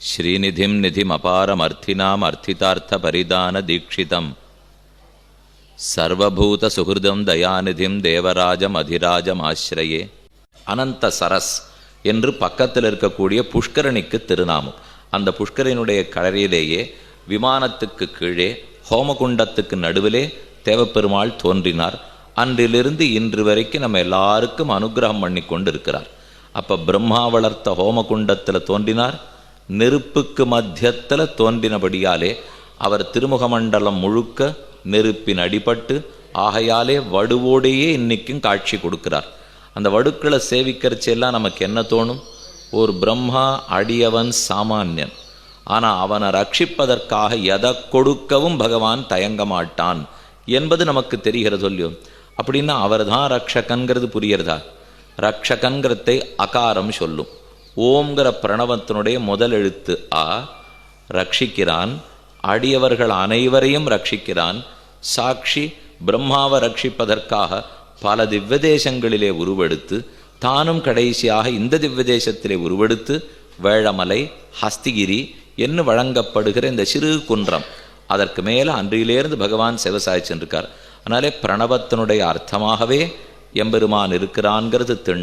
ஸ்ரீநிதிம் நிதிமபாரமர்த்தினாம் அர்த்திதார்த்த பரிதான தீட்சிதம் சர்வபூத சுகிருதம் தயாநிதிம் தேவராஜம் அதிராஜம் ஆசிரயே. அனந்த சரஸ் என்று பக்கத்தில் இருக்கக்கூடிய புஷ்கரணிக்கு திருநாமம். அந்த புஷ்கரனுடைய கரையிலேயே விமானத்துக்கு கீழே ஹோமகுண்டத்துக்கு நடுவிலே தேவப்பெருமாள் தோன்றினார். அன்றிலிருந்து இன்று வரைக்கும் நம்ம எல்லாருக்கும் அனுகிரகம் பண்ணி கொண்டு இருக்கிறார். அப்போ பிரம்மா வளர்த்த ஹோமகுண்டத்தில் தோன்றினார். நெருப்புக்கு மத்தியத்தில் தோன்றினபடியாலே அவர் திருமுகமண்டலம் முழுக்க நெருப்பின் அடிபட்டு ஆகையாலே வடுவோடையே இன்னைக்கும் காட்சி கொடுக்கிறார். அந்த வடுக்களை சேவிக்கிறச்செல்லாம் நமக்கு என்ன தோணும்? ஒரு பிரம்மா அடியவன் சாமானியன், ஆனால் அவனை ரட்சிப்பதற்காக எதை கொடுக்கவும் பகவான் தயங்க மாட்டான் என்பது நமக்கு தெரிகிறது சொல்லியோ. அப்படின்னா அவர் தான் ரக்ஷகன்கிறது புரியறதா? ரக்ஷகன்கிறதை அகாரம் சொல்லும். ஓம்ங்கிற பிரணவத்தினுடைய முதல் எழுத்து ஆ. ரட்சிக்கிறான், அடியவர்கள் அனைவரையும் ரட்சிக்கிறான். சாட்சி பிரம்மாவை ரட்சிப்பதற்காக பல திவ்யதேசங்களிலே உருவெடுத்து தானும் கடைசியாக இந்த திவ்யதேசத்திலே உருவெடுத்து வேழமலை ஹஸ்திகிரி என்று வழங்கப்படுகிற இந்த சிறு குன்றம், அதற்கு மேலே அன்றியிலேருந்து பகவான் சிவசாய் சென்றிருக்கார். அதனாலே பிரணவத்தினுடைய அர்த்தமாகவே எம்பெருமான் இருக்கிறான்கிறது திண்ணம்.